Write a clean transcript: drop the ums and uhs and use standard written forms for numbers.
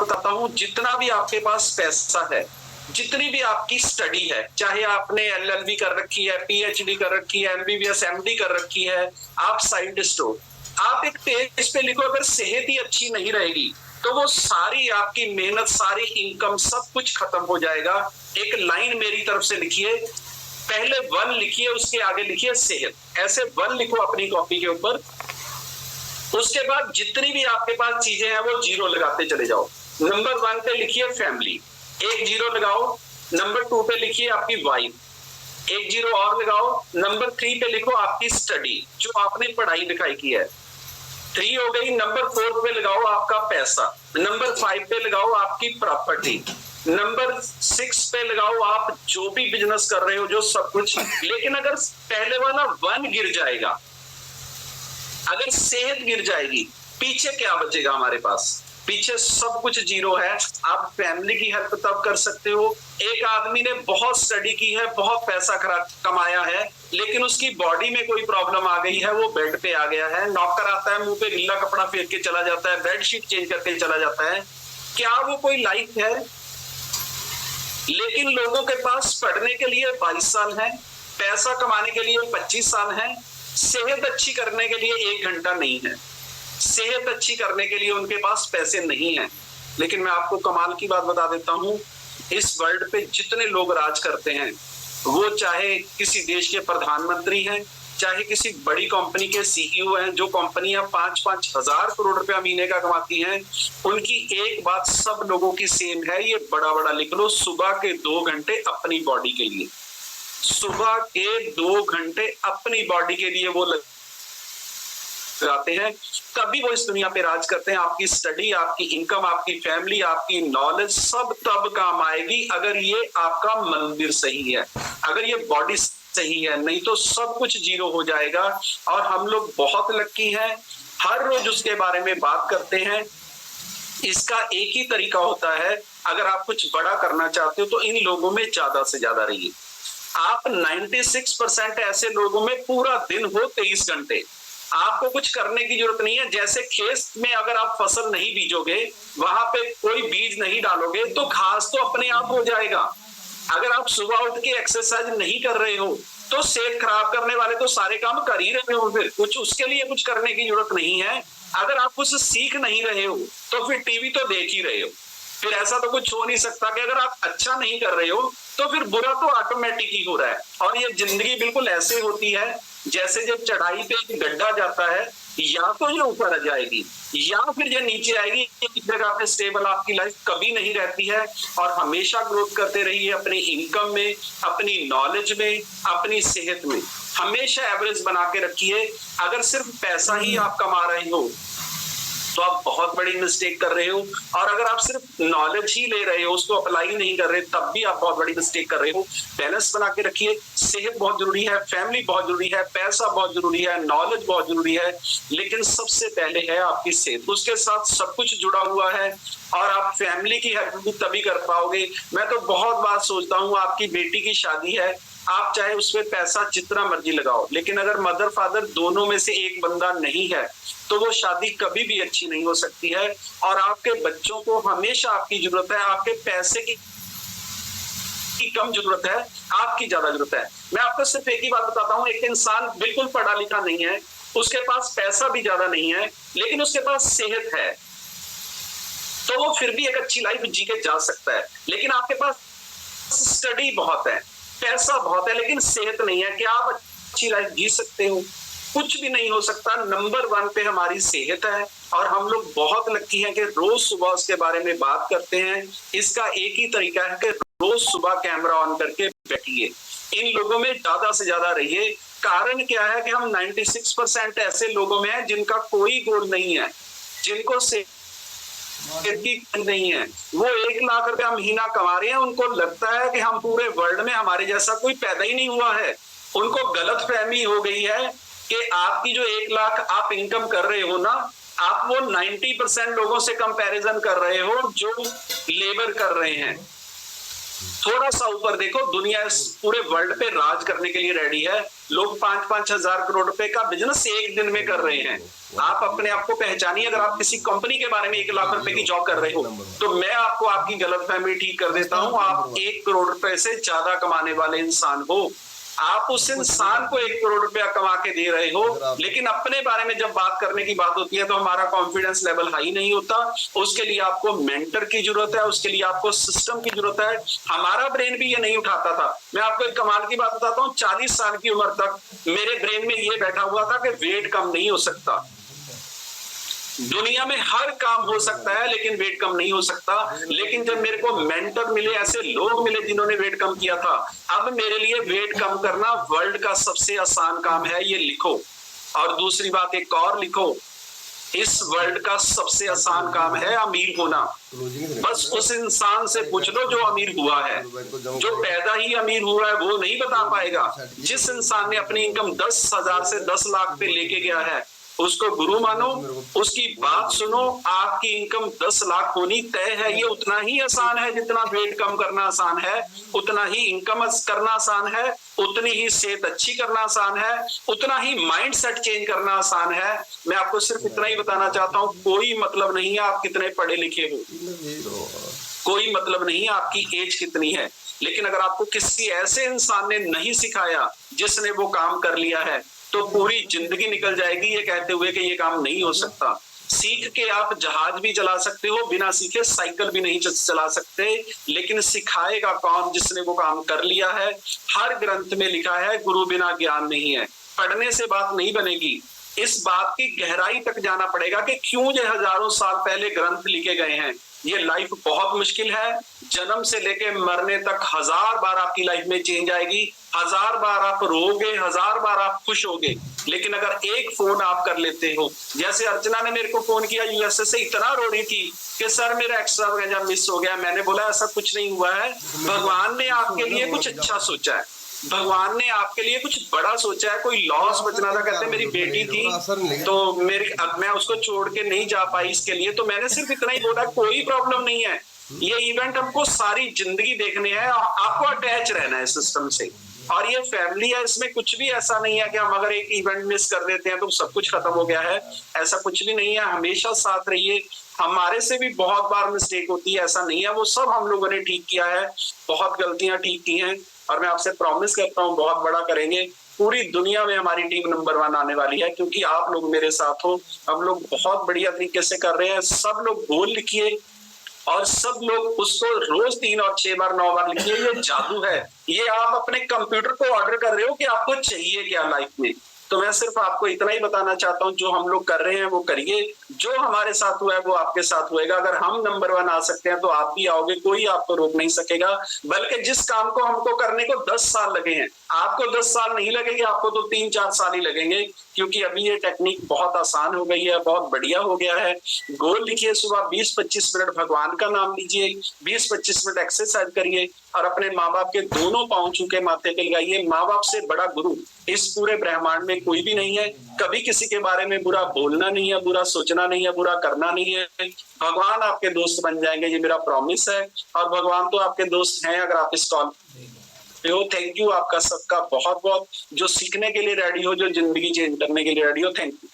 बताता हूँ, जितना भी आपके पास पैसा है, जितनी भी आपकी स्टडी है, चाहे आपने एलएलबी कर रखी है, पीएचडी कर रखी है, एमबीबीएस एमडी कर रखी है, आप साइंटिस्ट हो, आप एक पेज पे लिखो अगर सेहत ही अच्छी नहीं रहेगी तो वो सारी आपकी मेहनत, सारी इनकम, सब कुछ खत्म हो जाएगा। एक लाइन मेरी तरफ से लिखिए, पहले वन लिखिए, उसके आगे लिखिए सेहत। ऐसे वन लिखो अपनी कॉपी के ऊपर। उसके बाद जितनी भी आपके पास चीजें हैं वो जीरो लगाते चले जाओ। नंबर वन पे लिखिए फैमिली, एक जीरो लगाओ। नंबर टू पे लिखिए आपकी वाइफ, एक जीरो और लगाओ। नंबर थ्री पे लिखो आपकी स्टडी, जो आपने पढ़ाई लिखाई की है, थ्री हो गई। नंबर फोर पे लगाओ आपका पैसा। नंबर फाइव पे लगाओ आपकी प्रॉपर्टी। नंबर सिक्स पे लगाओ आप जो भी बिजनेस कर रहे हो, जो सब कुछ। लेकिन अगर पहले वाला वन गिर जाएगा, अगर सेहत गिर जाएगी, पीछे क्या बचेगा हमारे पास? पीछे सब कुछ जीरो है। आप फैमिली की हेल्प तब कर सकते हो। एक आदमी ने बहुत स्टडी की है, बहुत पैसा कमाया है, लेकिन उसकी बॉडी में कोई प्रॉब्लम आ गई है, वो बेड पे आ गया है, नौकर आता है, मुंह पे गीला कपड़ा फेंक के चला जाता है, बेडशीट चेंज करके चला जाता है। क्या वो कोई लाइफ है? लेकिन लोगों के पास पढ़ने के लिए 22 साल है, पैसा कमाने के लिए 25 साल है, सेहत अच्छी करने के लिए 1 घंटा नहीं है, सेहत अच्छी करने के लिए उनके पास पैसे नहीं है। लेकिन मैं आपको कमाल की बात बता देता हूं, इस वर्ल्ड पे जितने लोग राज करते हैं, वो चाहे किसी देश के प्रधानमंत्री हैं, चाहे किसी बड़ी कंपनी के सीईओ हैं, जो कंपनियां 5-5 हजार करोड़ रुपया महीने का कमाती हैं, उनकी एक बात सब लोगों की सेम है, ये बड़ा बड़ा लिख लो, सुबह के 2 घंटे अपनी बॉडी के लिए, सुबह के 2 घंटे अपनी बॉडी के लिए वो लगाते हैं, तभी वो इस दुनिया पे राज करते हैं। आपकी स्टडी, आपकी इनकम, आपकी फैमिली, आपकी नॉलेज सब तब काम आएगी अगर ये आपका मंदिर सही है, अगर ये बॉडी सही है, नहीं तो सब कुछ जीरो हो जाएगा। और हम लोग बहुत लकी हैं, हर रोज उसके बारे में बात करते हैं। इसका एक ही तरीका होता है, अगर आप कुछ बड़ा करना चाहते हो तो इन लोगों में ज्यादा से ज्यादा रहिए। आप 96% ऐसे लोगों में पूरा दिन हो 23 घंटे, आपको कुछ करने की जरूरत नहीं है। जैसे खेत में अगर आप फसल नहीं बीजोगे, वहां पे कोई बीज नहीं डालोगे, तो घास तो अपने आप हो जाएगा। अगर आप सुबह उठ के एक्सरसाइज नहीं कर रहे हो, तो सेहत खराब करने वाले तो सारे काम कर ही रहे हो, फिर कुछ उसके लिए कुछ करने की जरूरत नहीं है। अगर आप कुछ सीख नहीं रहे हो, तो फिर टीवी तो देख ही रहे हो। फिर ऐसा तो कुछ हो नहीं सकता कि अगर आप अच्छा नहीं कर रहे हो तो फिर बुरा तो ऑटोमेटिक ही हो रहा है। और ये जिंदगी बिल्कुल ऐसे होती है, जैसे जब चढ़ाई पे एक गड्ढा जाता है, या तो ये ऊपर आ जाएगी या फिर ये नीचे आएगी। एक जगह पे स्टेबल आपकी लाइफ कभी नहीं रहती है। और हमेशा ग्रोथ करते रहिए अपनी इनकम में, अपनी नॉलेज में, अपनी सेहत में। हमेशा एवरेज बना के रखिए। अगर सिर्फ पैसा ही आप कमा रहे हो तो आप बहुत बड़ी मिस्टेक कर रहे हो, और अगर आप सिर्फ नॉलेज ही ले रहे हो, उसको अप्लाई नहीं कर रहे, तब भी आप बहुत बड़ी मिस्टेक कर रहे हो। बैलेंस बना के रखिए। सेहत बहुत जरूरी है, फैमिली बहुत जरूरी है, पैसा बहुत जरूरी है, नॉलेज बहुत जरूरी है, लेकिन सबसे पहले है आपकी सेहत। उसके साथ सब कुछ जुड़ा हुआ है, और आप फैमिली की हेल्प भी तभी कर पाओगे। मैं तो बहुत बार सोचता हूँ, आपकी बेटी की शादी है, आप चाहे उसमें पैसा जितना मर्जी लगाओ, लेकिन अगर मदर फादर दोनों में से एक बंदा नहीं है, तो वो शादी कभी भी अच्छी नहीं हो सकती है। और आपके बच्चों को हमेशा आपकी जरूरत है, आपके पैसे की कम जरूरत है, आपकी ज्यादा जरूरत है। मैं आपको सिर्फ एक ही बात बताता हूँ, एक इंसान बिल्कुल पढ़ा लिखा नहीं है, उसके पास पैसा भी ज्यादा नहीं है, लेकिन उसके पास सेहत है, तो वो फिर भी एक अच्छी लाइफ जी के जा सकता है। लेकिन आपके पास स्टडी बहुत है, पैसा बहुत है, लेकिन सेहत नहीं है, क्या आप अच्छी लाइफ जी सकते हो? कुछ भी नहीं हो सकता। नंबर 1 पे हमारी सेहत है, और हम लोग बहुत लकी हैं कि रोज सुबह उसके बारे में बात करते हैं। इसका एक ही तरीका है कि रोज सुबह कैमरा ऑन करके बैठिए, इन लोगों में ज्यादा से ज्यादा रहिए। कारण क्या है कि हम 96% ऐसे लोगों में हैं जिनका कोई गोल नहीं है, जिनको नहीं है, वो 1 लाख रुपया महीना कमा रहे हैं, उनको लगता है कि हम पूरे वर्ल्ड में हमारे जैसा कोई पैदा ही नहीं हुआ है। उनको गलत फहमी हो गई है कि आपकी जो 1 लाख आप इनकम कर रहे हो ना, आप वो 90% लोगों से कंपैरिजन कर रहे हो जो लेबर कर रहे हैं। थोड़ा सा ऊपर देखो, दुनिया पूरे वर्ल्ड पे राज करने के लिए रेडी है, लोग 5-5 हजार करोड़ रुपए का बिजनेस एक दिन में कर रहे हैं। आप अपने आप को पहचानिए। अगर आप किसी कंपनी के बारे में 1 लाख रुपए की जॉब कर रहे हो तो मैं आपको आपकी गलतफहमी ठीक कर देता हूं। आप 1 करोड़ रुपए से ज्यादा कमाने वाले इंसान हो। आप उस इंसान को 1 करोड़ रुपया कमा के दे रहे हो, लेकिन अपने बारे में जब बात करने की बात होती है तो हमारा कॉन्फिडेंस लेवल हाई नहीं होता। उसके लिए आपको मेंटर की जरूरत है, उसके लिए आपको सिस्टम की जरूरत है। हमारा ब्रेन भी ये नहीं उठाता था। मैं आपको एक कमाल की बात बताता हूँ, 40 साल की उम्र तक मेरे ब्रेन में ये बैठा हुआ था कि वेट कम नहीं हो सकता। दुनिया में हर काम हो सकता है लेकिन वेट कम नहीं हो सकता। लेकिन जब मेरे को मेंटर मिले, ऐसे लोग मिले जिन्होंने वेट कम किया था, अब मेरे लिए वेट कम करना वर्ल्ड का सबसे आसान काम है। ये लिखो। और दूसरी बात एक और लिखो, इस वर्ल्ड का सबसे आसान काम है अमीर होना। बस उस इंसान से पूछ लो जो अमीर हुआ है। जो पैदा ही अमीर हुआ है वो नहीं बता पाएगा। जिस इंसान ने अपनी इनकम 10,000 से 10 लाख पे लेके गया है उसको गुरु मानो, उसकी बात सुनो। आपकी इनकम 10 लाख होनी तय है। ये उतना ही आसान है जितना वेट कम करना आसान है, उतना ही इनकम करना आसान है, उतनी ही सेहत अच्छी करना आसान है, उतना ही माइंड सेट चेंज करना आसान है। मैं आपको सिर्फ इतना ही बताना चाहता हूँ, कोई मतलब नहीं है आप कितने पढ़े लिखे हो, कोई मतलब नहीं है आपकी एज कितनी है। लेकिन अगर आपको किसी ऐसे इंसान ने नहीं सिखाया जिसने वो काम कर लिया है तो पूरी जिंदगी निकल जाएगी ये कहते हुए कि ये काम नहीं हो सकता। सीख के आप जहाज भी चला सकते हो, बिना सीखे साइकिल भी नहीं चला सकते। लेकिन सिखाएगा कौन? जिसने वो काम कर लिया है। हर ग्रंथ में लिखा है गुरु बिना ज्ञान नहीं है। पढ़ने से बात नहीं बनेगी, इस बात की गहराई तक जाना पड़ेगा कि क्यों ये हजारों साल पहले ग्रंथ लिखे गए हैं। ये लाइफ बहुत मुश्किल है। जन्म से लेके मरने तक 1000 बार आपकी लाइफ में चेंज आएगी, 1000 बार आप रोगे, 1000 बार आप खुश होगे। लेकिन अगर एक फोन आप कर लेते हो, जैसे अर्चना ने मेरे को फोन किया यूएसए से, इतना रो रही थी कि सर मेरा एक्स्ट्रा मिस हो गया। मैंने बोला ऐसा कुछ नहीं हुआ है, भगवान ने आपके लिए कुछ अच्छा सोचा है, भगवान ने आपके लिए कुछ बड़ा सोचा है। कोई लॉस बचना था। कहते मेरी बेटी थी तो मैं उसको छोड़ के नहीं जा पाई इसके लिए, तो मैंने सिर्फ इतना ही बोला कोई प्रॉब्लम नहीं है। ये इवेंट हमको सारी जिंदगी देखने हैं, आपको अटैच रहना है सिस्टम से। और ये फैमिली है, इसमें कुछ भी ऐसा नहीं है कि हम अगर एक इवेंट मिस कर देते हैं तो सब कुछ खत्म हो गया है। ऐसा कुछ भी नहीं है। हमेशा साथ रहिए। हमारे से भी बहुत बार मिस्टेक होती है, ऐसा नहीं है। वो सब हम लोगों ने ठीक किया है, बहुत गलतियां ठीक की हैं। और मैं आपसे प्रॉमिस करता हूँ बहुत बड़ा करेंगे। पूरी दुनिया में हमारी टीम नंबर 1 आने वाली है क्योंकि आप लोग मेरे साथ हो। हम लोग बहुत बढ़िया तरीके से कर रहे हैं। सब लोग गोल लिखिए और सब लोग उसको रोज 3 और 6 बार 9 बार लिखिए। ये जादू है। ये आप अपने कंप्यूटर को ऑर्डर कर रहे हो कि आपको चाहिए क्या लाइफ में। तो मैं सिर्फ आपको इतना ही बताना चाहता हूँ, जो हम लोग कर रहे हैं वो करिए। जो हमारे साथ हुआ है वो आपके साथ होएगा। अगर हम नंबर 1 आ सकते हैं तो आप भी आओगे, कोई आपको रोक नहीं सकेगा। बल्कि जिस काम को हमको करने को 10 साल लगे हैं, आपको 10 साल नहीं लगेंगे, आपको तो 3-4 साल ही लगेंगे। क्योंकि अभी ये टेक्निक बहुत आसान हो गई है, बहुत बढ़िया हो गया है। गोल लिखिए, सुबह 20-25 मिनट भगवान का नाम लीजिए, 20-25 मिनट एक्सरसाइज करिए और अपने माँ बाप के दोनों पांव छू के माथे पे लगाइए। माँ बाप से बड़ा गुरु इस पूरे ब्रह्मांड में कोई भी नहीं है। कभी किसी के बारे में बुरा बोलना नहीं है, बुरा सोचना नहीं है, बुरा करना नहीं है। भगवान आपके दोस्त बन जाएंगे, ये मेरा प्रॉमिस है। और भगवान तो आपके दोस्त हैं अगर आप इस कॉल थैंक यू आपका सबका बहुत बहुत। जो सीखने के लिए रेडी हो, जो जिंदगी चेंज करने के लिए रेडी हो, थैंक यू।